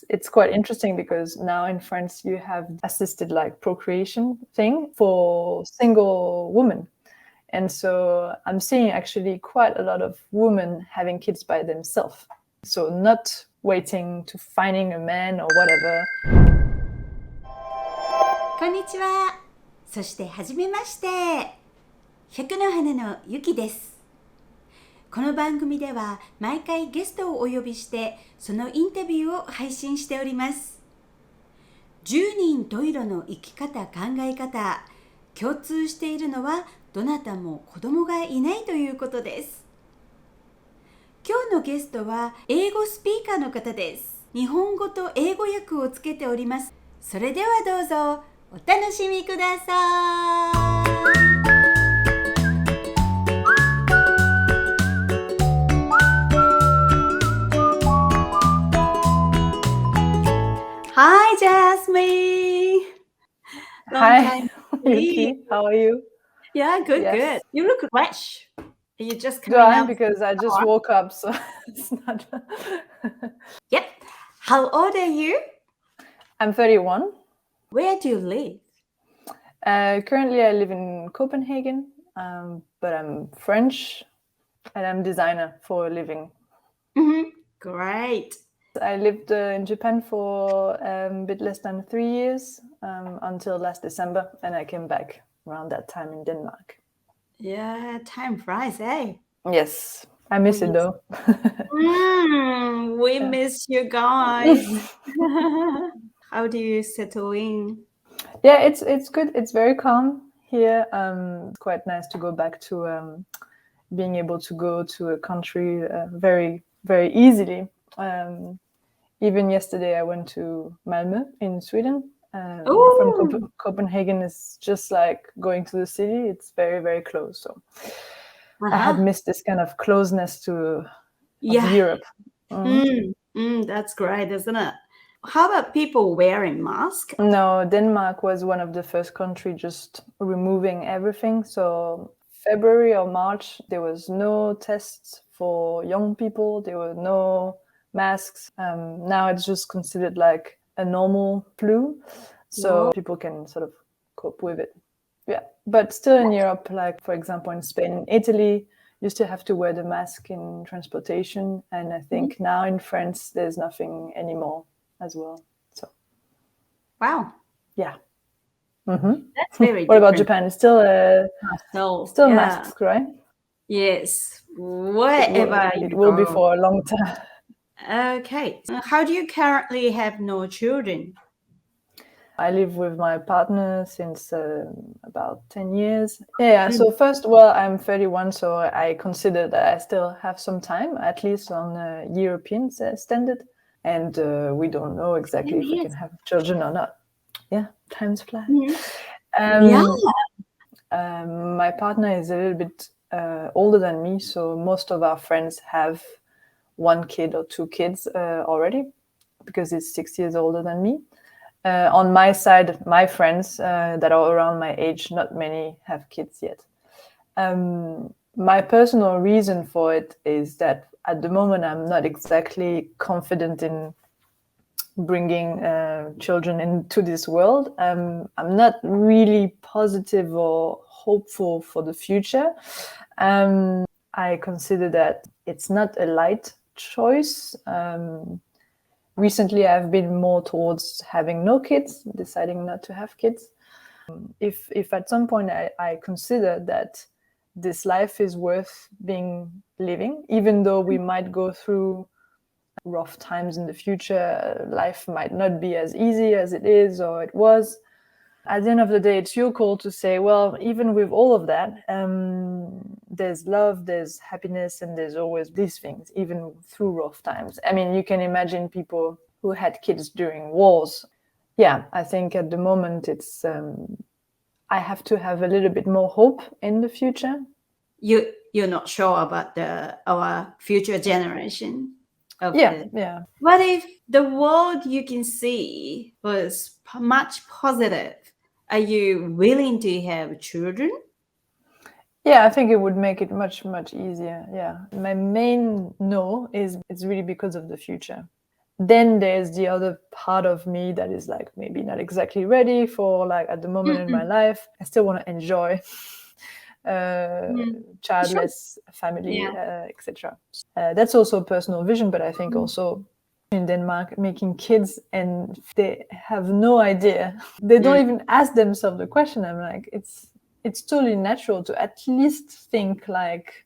it's quite interesting because now in France you have assisted like procreation thing for single women. And so I'm seeing actually quite a lot of women having kids by themselves. So not waiting to finding a man or whatever. こんにちは。そしてはじめまして。百の花のゆきです。この番組では毎回ゲストをお呼びしてそのインタビューを配信しております。10人十色の生き方考え方、共通しているのはどなたも子供がいないということです。今日のゲストは英語スピーカーの方です。日本語と英語訳をつけております。それではどうぞお楽しみください。Hi, Jasmine. Hi, Yuki. How are you? Yeah, good, Yes. good. You look fresh. You just Do coming I? out. Because I just woke up, so it's not. Yep. How old are you? I'm 31. Where do you live? Currently, I live in Copenhagen, but I'm French and I'm designer for a living. Great. I lived in Japan for a bit less than 3 years until last December, and I came back around that time in Denmark. Yeah, time flies, eh? Yes, I miss it though. We miss you guys. How do you settle in? Yeah, it's good. It's very calm here. It's quite nice to go back to being able to go to a country very, very easily. Even yesterday, I went to Malmö in Sweden. From Copenhagen is just like going to the city. It's very, very close. So I had missed this kind of closeness to Europe. That's great, isn't it? How about people wearing masks? No, Denmark was one of the first countries just removing everything. So February or March, there was no tests for young people. There were no masks. Now it's just considered like a normal flu, so people can sort of cope with it. Yeah, but still in Europe, like for example in Spain and Italy, you still have to wear the mask in transportation, and I think now in France there's nothing anymore as well. So wow, yeah. That's very What about different. Japan? It's still still yeah. masks, right? Yes, wherever it will be for a long time. Okay. How do you currently have no children? I live with my partner since about 10 years. Yeah, so first, well, I'm 31, so I consider that I still have some time, at least on European standard. And we don't know exactly if we can have children or not. Yeah, time's fly. My partner is a little bit older than me, so most of our friends have one kid or two kids already, because he's 6 years older than me. On my side, my friends that are around my age, not many have kids yet. My personal reason for it is that at the moment I'm not exactly confident in bringing children into this world. I'm not really positive or hopeful for the future. I consider that it's not a light choice. Recently, I've been more towards having no kids, deciding not to have kids. If at some point I consider that this life is worth living, even though we might go through rough times in the future, life might not be as easy as it is or it was. At the end of the day, it's your call to say, well, even with all of that, there's love, there's happiness, and there's always these things, even through rough times. I mean, you can imagine people who had kids during wars. Yeah, I think at the moment it's, I have to have a little bit more hope in the future. You're not sure about our future generation? Yeah. What if the world you can see was much positive? Are you willing to have children? Yeah, I think it would make it much, much easier. Yeah. My main no is it's really because of the future. then there's the other part of me that is like maybe not exactly ready for like at the moment in my life. I still want to enjoy childless family, etc. That's also a personal vision, but I think also in Denmark making kids and they have no idea. They don't even ask themselves the question. I'm like, it's totally natural to at least think like,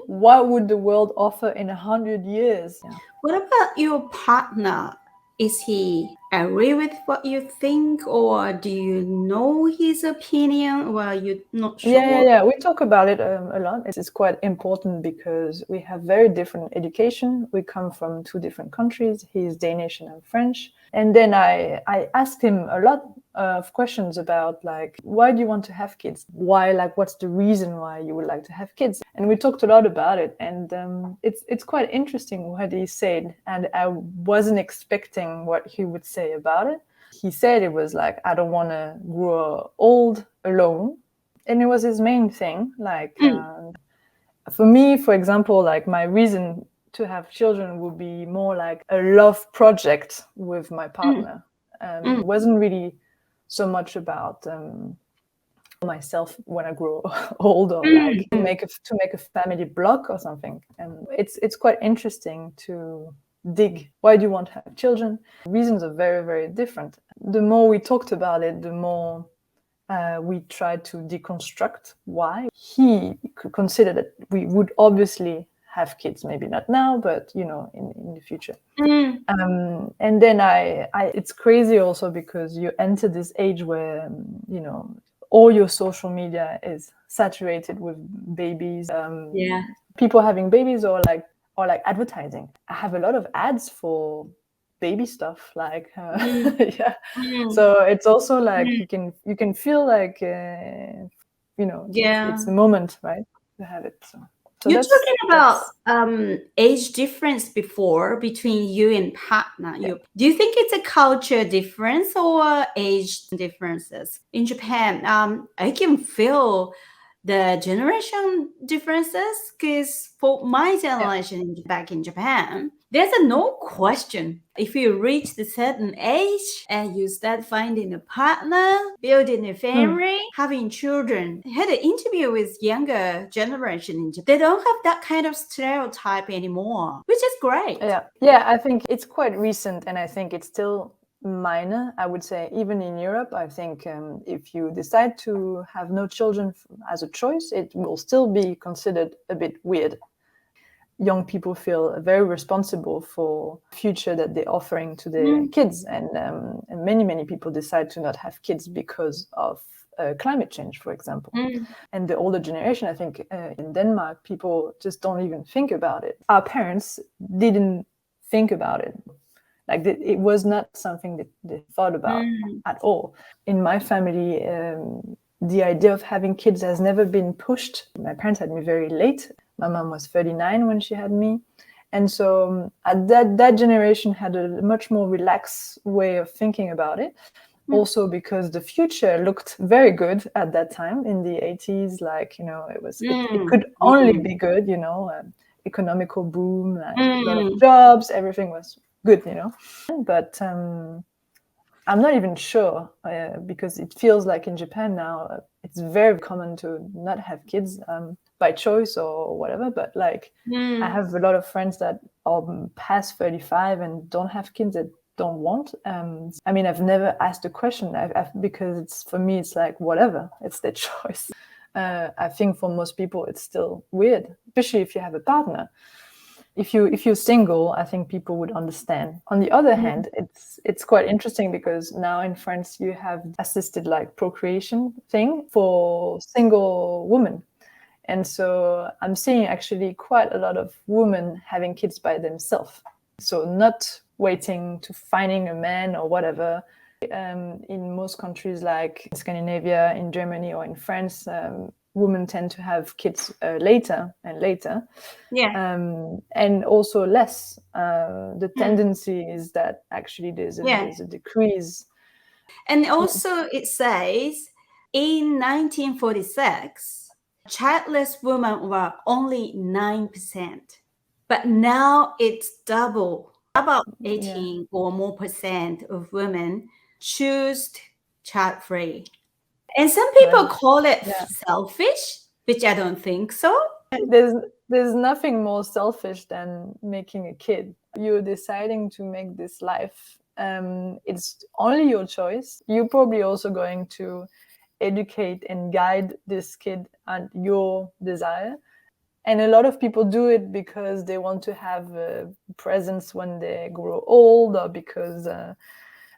what would the world offer in 100 years? Yeah. What about your partner? Is he agree with what you think, or do you know his opinion, or are you not sure? Yeah. We talk about it a lot. It's quite important because we have very different education. We come from 2 different countries. He's Danish and I'm French. And then I asked him a lot of questions about like, why do you want to have kids? Why, like, what's the reason why you would like to have kids? And we talked a lot about it. And it's quite interesting what he said. And I wasn't expecting what he would say about it. He said it was like, I don't want to grow old alone. And it was his main thing. Like, for me, for example, like my reason to have children would be more like a love project with my partner. It wasn't really so much about myself when I grow old, or like to make a family block or something. And it's quite interesting to dig. Why do you want to have children? Reasons are very, very different. The more we talked about it, the more we tried to deconstruct why. He could consider that we would obviously have kids, maybe not now, but you know, in the future. And then it's crazy also because you enter this age where you know, all your social media is saturated with babies, people having babies, or like advertising. I have a lot of ads for baby stuff, like so it's also like you can feel like you know, it's the moment, right, to have it. So you're talking about age difference before between you and partner. Do you think it's a culture difference or age differences? In Japan, I can feel the generation differences, because for my generation back in Japan, there's no question. If you reach a certain age and you start finding a partner, building a family, having children. I had an interview with younger generation in Japan. They don't have that kind of stereotype anymore, which is great. Yeah, I think it's quite recent, and I think it's still minor. I would say even in Europe, I think if you decide to have no children as a choice, it will still be considered a bit weird. Young people feel very responsible for the future that they're offering to their kids, and many people decide to not have kids because of climate change, for example. And the older generation, I think in Denmark, people just don't even think about it. Our parents didn't think about it. Like it was not something that they thought about at all. In my family, the idea of having kids has never been pushed. My parents had me very late. My mom was 39 when she had me. And so that generation had a much more relaxed way of thinking about it. Also because the future looked very good at that time in the 80s. Like, you know, it could only be good, you know, economical boom, like a lot of jobs, everything was good, you know. But I'm not even sure because it feels like in Japan now, it's very common to not have kids by choice or whatever. But like I have a lot of friends that are past 35 and don't have kids, that don't want. I mean, I've never asked the question because for me, it's like, whatever, it's their choice. I think for most people, it's still weird, especially if you have a partner. If you're single, I think people would understand. On the other hand, it's quite interesting because now in France you have assisted like procreation thing for single women, and so I'm seeing actually quite a lot of women having kids by themselves. So not waiting to finding a man or whatever. In most countries like Scandinavia, in Germany or in France, women tend to have kids later and later. And also less. The tendency is that actually there's a decrease. And also it says in 1946, childless women were only 9%. But now it's double About 18 or more % of women choose child-free. And some people call it selfish, which I don't think so. There's nothing more selfish than making a kid. You're deciding to make this life. It's only your choice. You're probably also going to educate and guide this kid at your desire. And a lot of people do it because they want to have a presence when they grow old, or because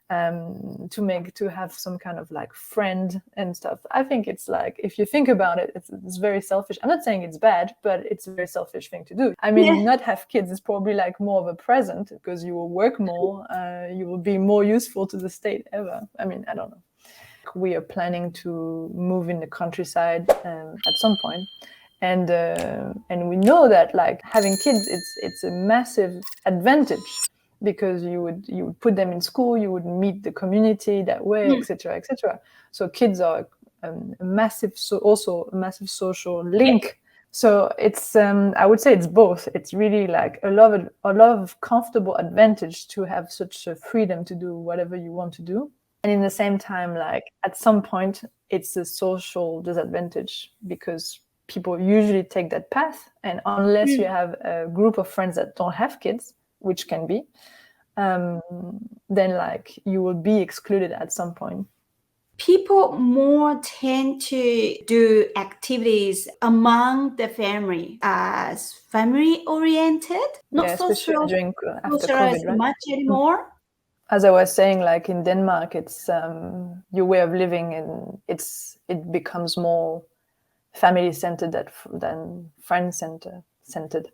to have some kind of like friend and stuff. I think it's like, if you think about it, it's very selfish. I'm not saying it's bad, but it's a very selfish thing to do. I mean, not have kids is probably like more of a present, because you will work more, you will be more useful to the state ever. I mean, I don't know. We are planning to move in the countryside at some point. And we know that like having kids, it's a massive advantage, because you would put them in school, you would meet the community that way, etc., etc. So kids are a massive social link. So it's I would say it's both. It's really like a lot of comfortable advantage to have such a freedom to do whatever you want to do, and in the same time, like at some point, it's a social disadvantage, because people usually take that path, and unless you have a group of friends that don't have kids, which can be, then like you will be excluded at some point. People more tend to do activities among the family as family oriented, not social, during after socialized COVID, right? much anymore. As I was saying, like in Denmark, it's your way of living, and it becomes more family centered than friend centered.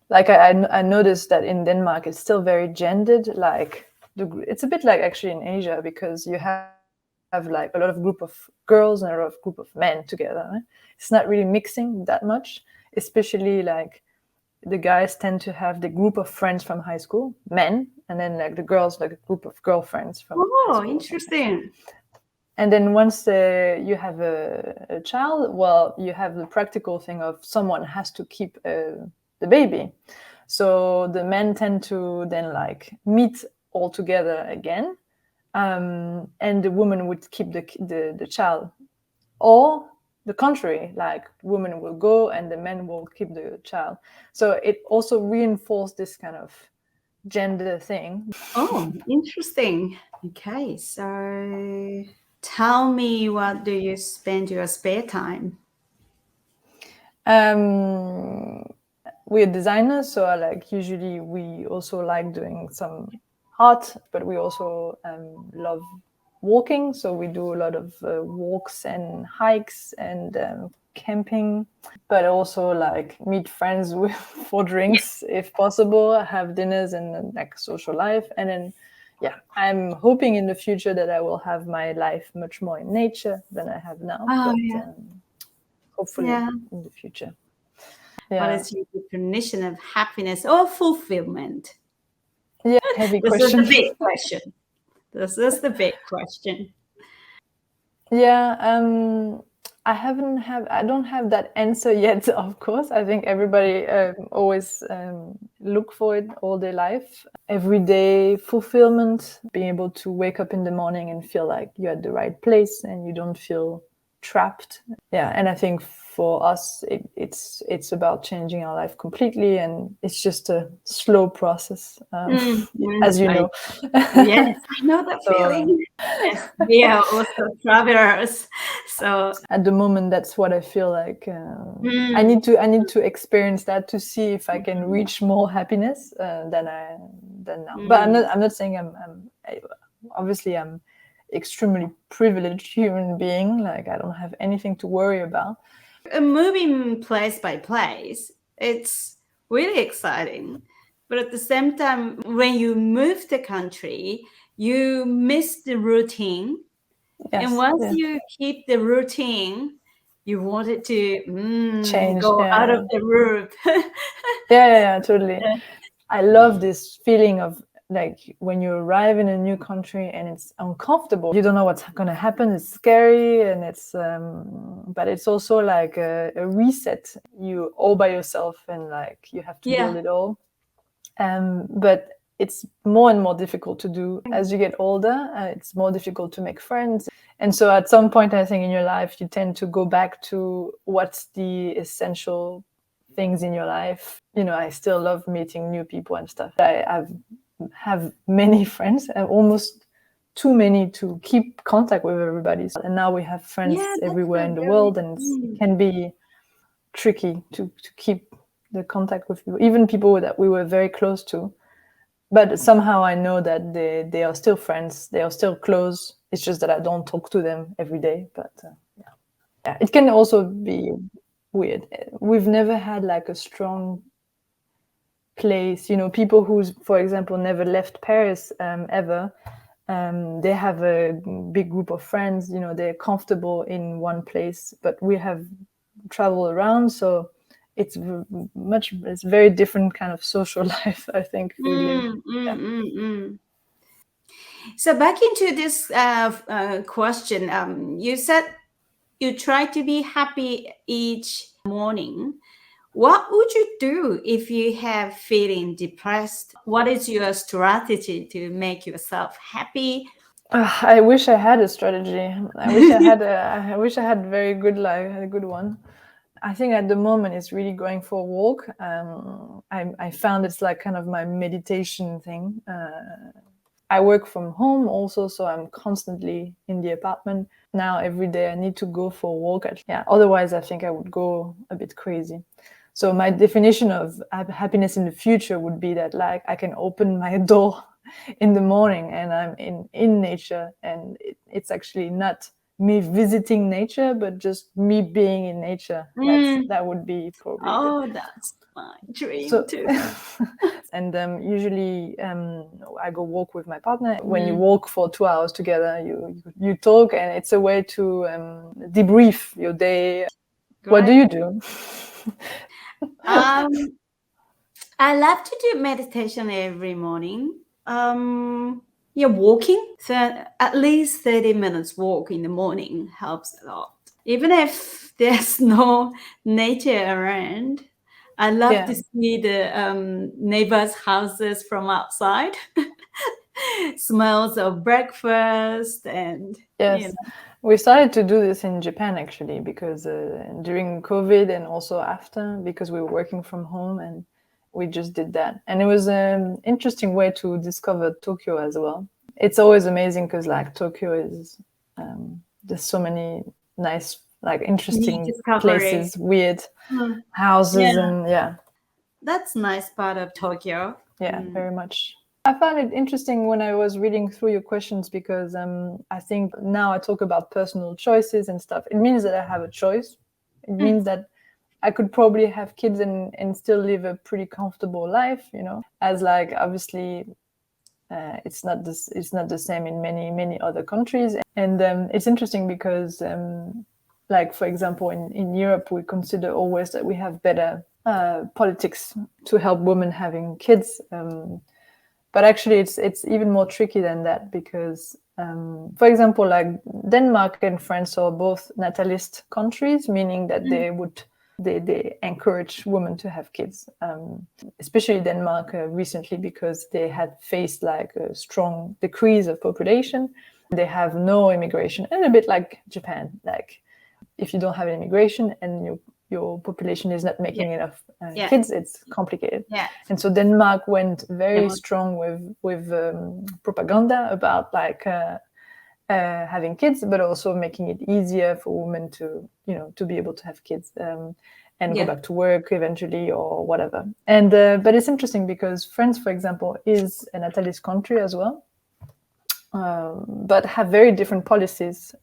Like I noticed that in Denmark, it's still very gendered. Like it's a bit like actually in Asia, because you have like a lot of group of girls and a lot of group of men together. Right? It's not really mixing that much, especially like the guys tend to have the group of friends from high school, men, and then like the girls, like a group of girlfriends from high school. Interesting. And then once you have a child, well, you have the practical thing of someone has to keep the baby. So the men tend to then like meet all together again, and the woman would keep the child. Or the contrary, like women will go and the men will keep the child. So it also reinforced this kind of gender thing. Oh, interesting. Okay, so tell me, what do you spend your spare time? We're designers, so usually we also like doing some art, but we also love walking. So we do a lot of walks and hikes and camping, but also like meet friends for drinks if possible, have dinners and like social life. And then I'm hoping in the future that I will have my life much more in nature than I have now. Hopefully in the future. What is your definition of happiness or fulfillment? Yeah, heavy question. This is the big question. This is the big question. Yeah, I don't have that answer yet, of course. I think everybody always look for it all their life. Everyday fulfillment, being able to wake up in the morning and feel like you're at the right place and you don't feel trapped. Yeah, and I think for us, it's about changing our life completely, and it's just a slow process, as you know. Yes, I know that feeling. Yes, we are also travelers. So at the moment, that's what I feel like. I need to experience that to see if I can reach more happiness than now. But I'm not saying I'm obviously I'm extremely privileged human being. Like I don't have anything to worry about. Moving place by place, it's really exciting. But at the same time, when you move the country, you miss the routine. Yes, and once you keep the routine, you want it to change, go out of the roof. Yeah, totally. I love this feeling of like when you arrive in a new country and it's uncomfortable. You don't know what's going to happen. It's scary, and it's but it's also like a reset. You all by yourself, and like you have to build it all. But it's more and more difficult to do. As you get older, it's more difficult to make friends. And so at some point, I think in your life, you tend to go back to what's the essential things in your life. You know, I still love meeting new people and stuff. I have many friends, almost too many to keep contact with everybody. And now we have friends everywhere in the world, and it can be tricky to keep the contact with people, even people that we were very close to. But somehow I know that they are still friends, they are still close. It's just that I don't talk to them every day. But yeah, it can also be weird. We've never had like a strong place, you know, people who, for example, never left Paris ever. They have a big group of friends, you know, they're comfortable in one place, but we have traveled around, so it's very different kind of social life, I think. So back into this question, you said you try to be happy each morning. What would you do if you have feeling depressed? What is your strategy to make yourself happy? I wish I had a strategy. I wish I had very good life, a good one. I think at the moment it's really going for a walk. I found it's like kind of my meditation thing. I work from home also, so I'm constantly in the apartment. Now every day I need to go for a walk. Otherwise I think I would go a bit crazy. So my definition of happiness in the future would be that like I can open my door in the morning and I'm in nature, and it's actually not me visiting nature, but just me being in nature. That would be probably that's my dream too. And usually I go walk with my partner. When you walk for 2 hours together, you talk, and it's a way to debrief your day. Great. What do you do? I love to do meditation every morning. Walking. So at least 30 minutes walk in the morning helps a lot. Even if there's no nature around, I love to see the neighbors' houses from outside. Smells of breakfast and We started to do this in Japan actually, because during COVID and also after, because we were working from home, and we just did that. And it was an interesting way to discover Tokyo as well. It's always amazing because like Tokyo is, there's so many nice, like interesting places, weird houses and That's a nice part of Tokyo. Yeah, very much. I found it interesting when I was reading through your questions, because I think now I talk about personal choices and stuff. It means that I have a choice. It means that I could probably have kids and still live a pretty comfortable life, you know, as like obviously it's not the same in many other countries. And it's interesting because like, for example, in Europe, we consider always that we have better politics to help women having kids. But actually, it's even more tricky than that, because, for example, like Denmark and France are both natalist countries, meaning that they encourage women to have kids, especially Denmark recently, because they had faced like a strong decrease of population. They have no immigration, and a bit like Japan, like if you don't have immigration and your population is not making enough kids, it's complicated. And so Denmark went very strong with propaganda about like having kids, but also making it easier for women to, you know, to be able to have kids and go back to work eventually or whatever. And but it's interesting because France, for example, is a natalist country as well, but have very different policies.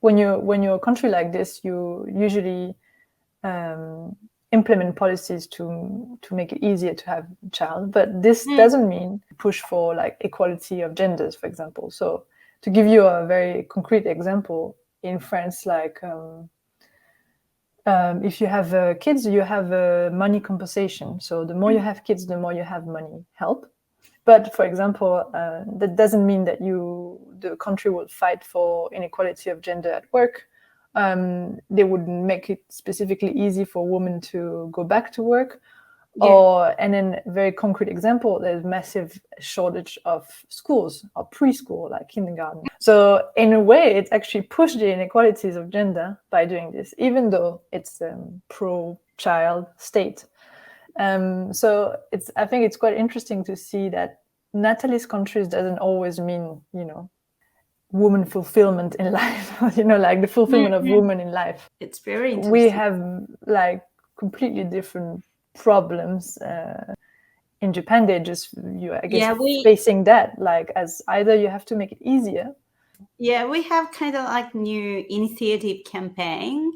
When you're a country like this, you usually implement policies to make it easier to have a child, but this doesn't mean push for like equality of genders, for example. So to give you a very concrete example, in France, like if you have kids, you have money compensation. So the more you have kids, the more you have money help. But for example, that doesn't mean that the country will fight for inequality of gender at work. They would make it specifically easy for women to go back to work, And in a very concrete example, there's massive shortage of schools or preschool, like kindergarten. So in a way, it's actually pushed the inequalities of gender by doing this, even though it's a pro-child state. So I think it's quite interesting to see that natalist countries doesn't always mean, woman fulfillment in life, like the fulfillment of women in life. It's very interesting. We have like completely different problems. In Japan, facing that, like, as either you have to make it easier. Yeah, we have kind of like new initiative campaign.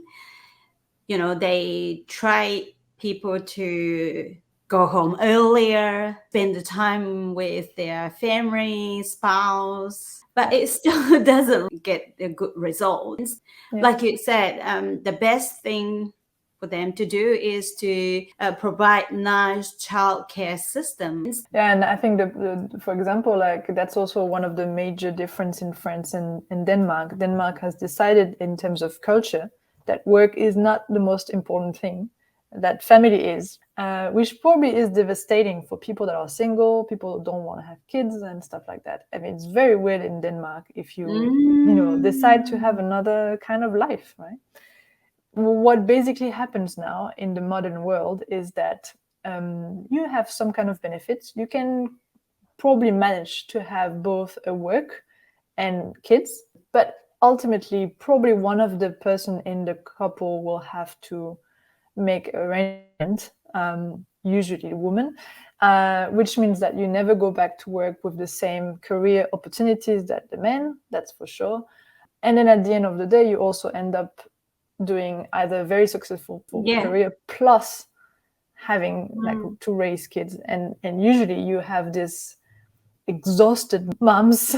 They try people to go home earlier, spend the time with their family, spouse, but it still doesn't get a good result. Yeah. Like you said, the best thing for them to do is to provide nice childcare systems. Yeah, and I think for example, like that's also one of the major difference in France and Denmark. Denmark has decided in terms of culture that work is not the most important thing, that family is, which probably is devastating for people that are single, people who don't want to have kids and stuff like that. I mean, it's very weird in Denmark if you decide to have another kind of life, right? What basically happens now in the modern world is that you have some kind of benefits. You can probably manage to have both a work and kids, but ultimately probably one of the person in the couple will have to make arrangement, usually a woman, which means that you never go back to work with the same career opportunities that the men, that's for sure. And then at the end of the day, you also end up doing either a very successful career plus having like to raise kids. And usually you have this exhausted moms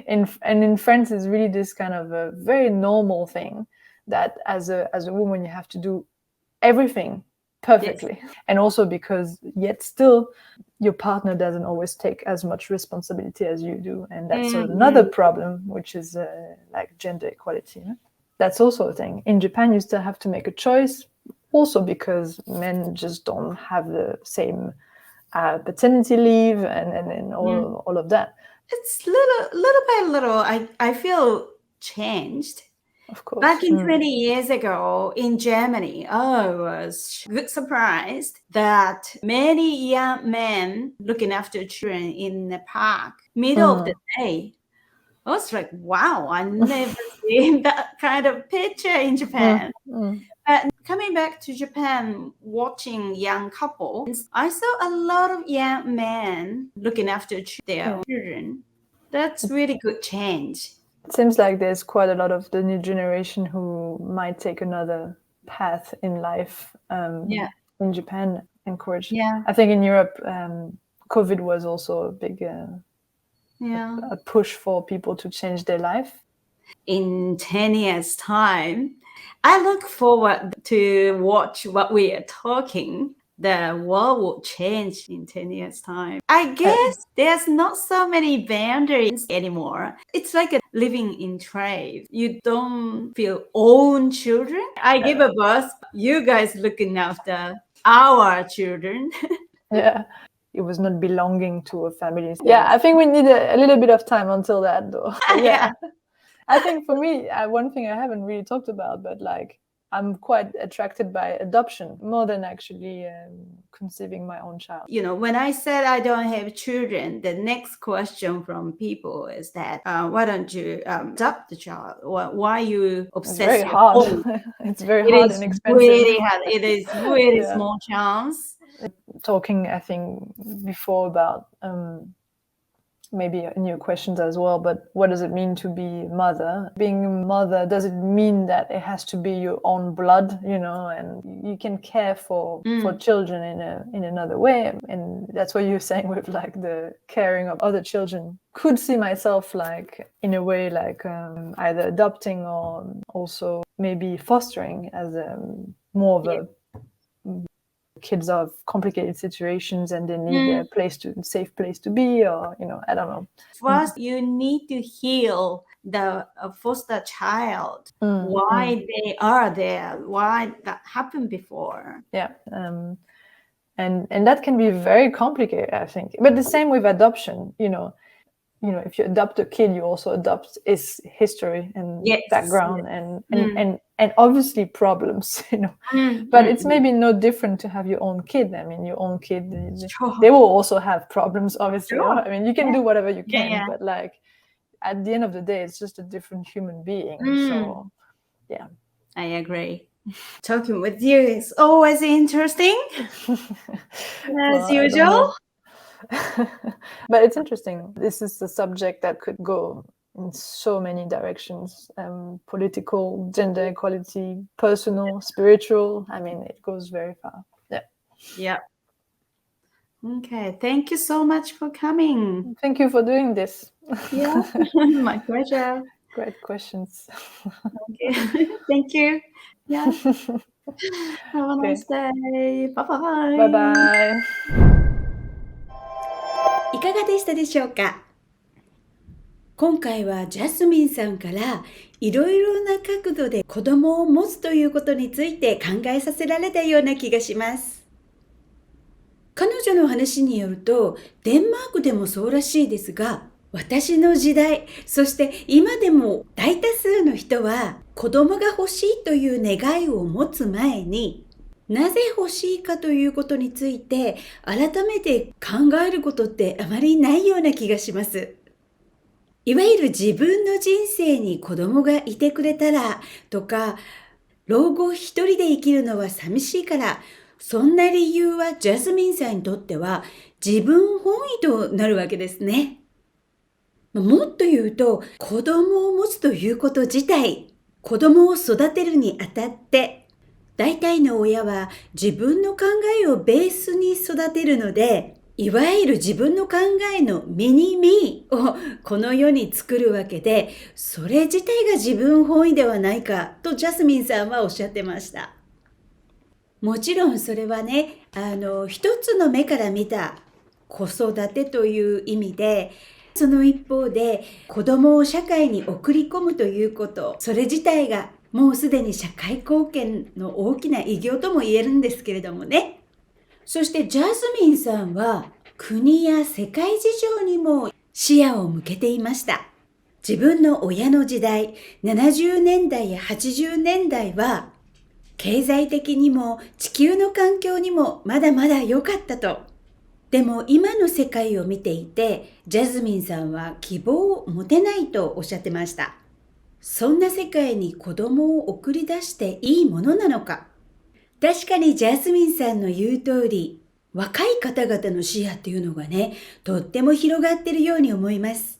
and in France is really this kind of a very normal thing that as a woman you have to do everything perfectly. Yes. And also because yet still your partner doesn't always take as much responsibility as you do, and that's another problem, which is like gender equality. That's also a thing. In Japan you still have to make a choice, also because men just don't have the same paternity leave and all of that. It's little by little I feel changed. Of course. Back in 20 years ago in Germany, I was surprised that many young men looking after children in the park, middle of the day. I was like, wow, I never seen that kind of picture in Japan. But coming back to Japan, watching young couples, I saw a lot of young men looking after their children. That's really good change. It seems like there's quite a lot of the new generation who might take another path in life in Japan, encouraged. Yeah. I think in Europe, COVID was also a big a push for people to change their life. In 10 years' time, I look forward to watch what we are talking. The world will change in 10 years' time. I guess there's not so many boundaries anymore. It's like a living in trade. You don't feel own children. I give a birth. You guys looking after our children. Yeah. It was not belonging to a family. Yeah, I think we need a little bit of time until that, though. Yeah. I think for me, one thing I haven't really talked about, but like I'm quite attracted by adoption more than actually conceiving my own child. When I said I don't have children, the next question from people is that why don't you adopt the child? Why are you obsessed? It's very hard. It's very hard and expensive. Really hard. It is really small chance. Talking, I think, before about maybe new questions as well, but what does it mean to be mother? Being a mother, does it mean that it has to be your own blood, and you can care for children in another way? And that's what you're saying with like the caring of other children. Could see myself like in a way like either adopting or also maybe fostering as more of a kids of complicated situations and they need a safe place to be, or I don't know. First, you need to heal the foster child. Why they are there? Why that happened before? Yeah, and that can be very complicated, I think. But the same with adoption, if you adopt a kid, you also adopt his history and background and obviously problems, But it's maybe no different to have your own kid. I mean, your own kid, they will also have problems, obviously. I mean, you can do whatever you can, but like at the end of the day, it's just a different human being. So, yeah. I agree. Talking with you is always interesting, as usual. But it's interesting. This is a subject that could go in so many directions, political, gender equality, personal, spiritual. I mean, it goes very far. Yeah. Okay. Thank you so much for coming. Thank you for doing this. Yeah, my pleasure. Great questions. Okay. Thank you. Yeah. Have a nice day. Bye-bye. Bye-bye. いかがでしたでしょうか？今回はジャスミンさんからいろいろな角度で子供を持つということについて考えさせられたような気がします。彼女の話によると、デンマークでもそうらしいですが、私の時代、そして今でも大多数の人は子供が欲しいという願いを持つ前に、なぜ欲しいかということについて改めて考えることってあまりないような気がします。いわゆる自分の人生に子供がいてくれたらとか、老後一人で生きるのは寂しいから、そんな理由はジャスミンさんにとっては自分本位となるわけですね。もっと言うと、子供を持つということ自体、子供を育てるにあたって、大体の親は自分の考えをベースに育てるので、いわゆる自分の考えのミニミーをこの世に作るわけで、それ自体が自分本位ではないかとジャスミンさんはおっしゃってました。もちろんそれはね、一つの目から見た子育てという意味で、その一方で子供を社会に送り込むということ、それ自体がもうすでに社会貢献の大きな偉業とも言えるんですけれどもね。そしてジャスミンさんは国や世界事情にも視野を向けていました。自分の親の時代、70年代や80年代は経済的にも地球の環境にもまだまだ良かったと。でも今の世界を見ていて、ジャスミンさんは希望を持てないとおっしゃってました。そんな世界に子供を送り出していいものなのか。確かにジャスミンさんの言う通り、若い方々の視野っていうのがね、とっても広がっているように思います。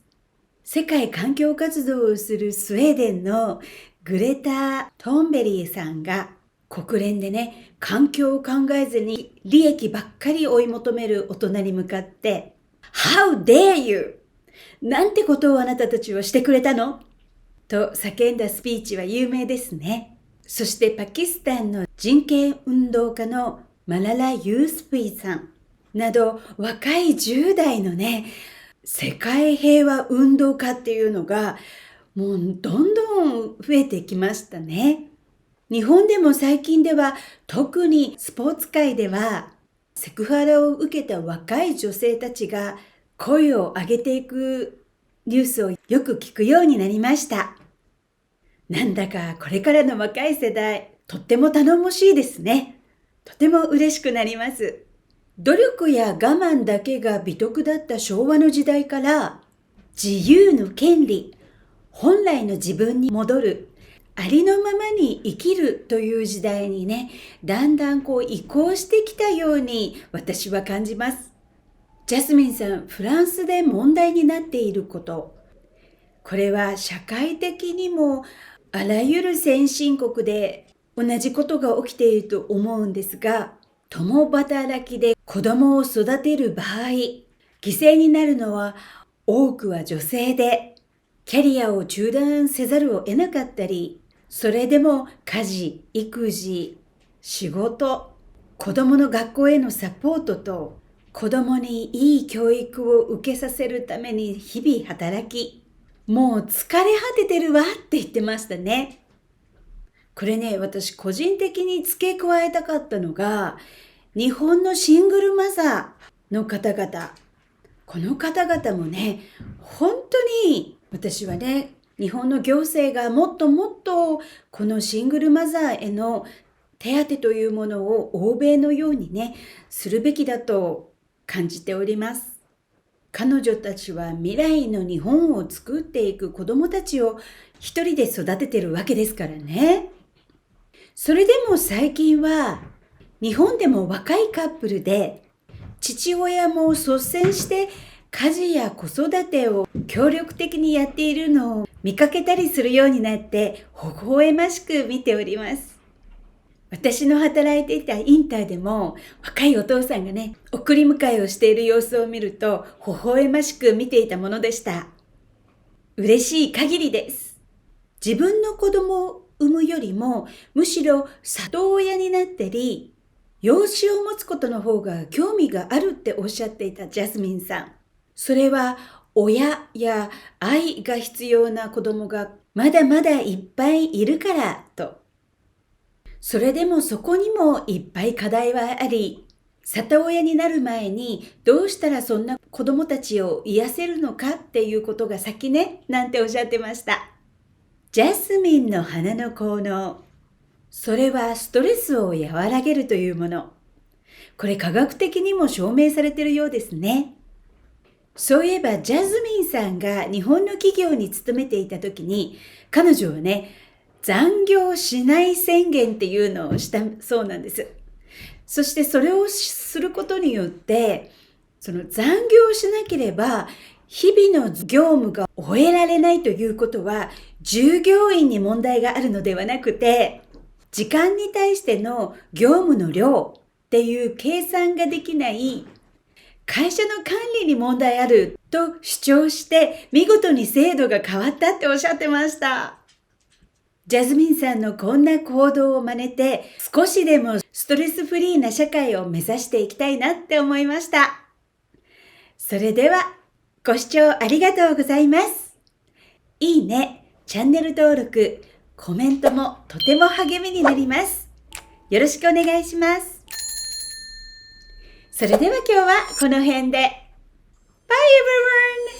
世界環境活動をするスウェーデンのグレタ・トーンベリーさんが国連でね、環境を考えずに利益ばっかり追い求める大人に向かって、How dare you! なんてことをあなたたちはしてくれたのと叫んだスピーチは有名ですね。そしてパキスタンの人権運動家のマララ・ユースピーさんなど若い10代のね、世界平和運動家っていうのがもうどんどん増えてきましたね。日本でも最近では特にスポーツ界ではセクハラを受けた若い女性たちが声を上げていくニュースをよく聞くようになりました。なんだかこれからの若い世代、とっても頼もしいですね。とても嬉しくなります。努力や我慢だけが美徳だった昭和の時代から自由の権利、本来の自分に戻る、ありのままに生きるという時代にね、だんだん移行してきたように私は感じます。ジャスミンさん、フランスで問題になっていること、これは社会的にもあらゆる先進国で同じことが起きていると思うんですが、共働きで子供を育てる場合、犠牲になるのは多くは女性で、キャリアを中断せざるを得なかったり、それでも家事、育児、仕事、子供の学校へのサポートと、子供にいい教育を受けさせるために日々働き、もう疲れ果ててるわって言ってましたね。これね、私個人的に付け加えたかったのが、日本のシングルマザーの方々、この方々もね、本当に私はね、日本の行政がもっともっとこのシングルマザーへの手当というものを欧米のようにね、するべきだと感じております。彼女たちは未来の日本を作っていく子どもたちを一人で育ててるわけですからね。それでも最近は日本でも若いカップルで父親も率先して家事や子育てを協力的にやっているのを見かけたりするようになって微笑ましく見ております。私の働いていたインターでも若いお父さんがね、送り迎えをしている様子を見ると微笑ましく見ていたものでした。嬉しい限りです。自分の子供を産むよりもむしろ里親になったり養子を持つことの方が興味があるっておっしゃっていたジャスミンさん。それは親や愛が必要な子供がまだまだいっぱいいるからと。それでもそこにもいっぱい課題はあり、里親になる前にどうしたらそんな子供たちを癒せるのかっていうことが先ね、なんておっしゃってました。ジャスミンの花の効能。それはストレスを和らげるというもの。これ科学的にも証明されているようですね。そういえばジャスミンさんが日本の企業に勤めていた時に、彼女はね、残業しない宣言っていうのをしたそうなんです。そしてそれをすることによって、その残業しなければ日々の業務が終えられないということは、従業員に問題があるのではなくて、時間に対しての業務の量っていう計算ができない会社の管理に問題あると主張して見事に制度が変わったっておっしゃってました。ジャスミンさんのこんな行動を真似て少しでもストレスフリーな社会を目指していきたいなって思いました。それではご視聴ありがとうございます。いいね、チャンネル登録、コメントもとても励みになります。よろしくお願いします。それでは今日はこの辺で。Bye everyone!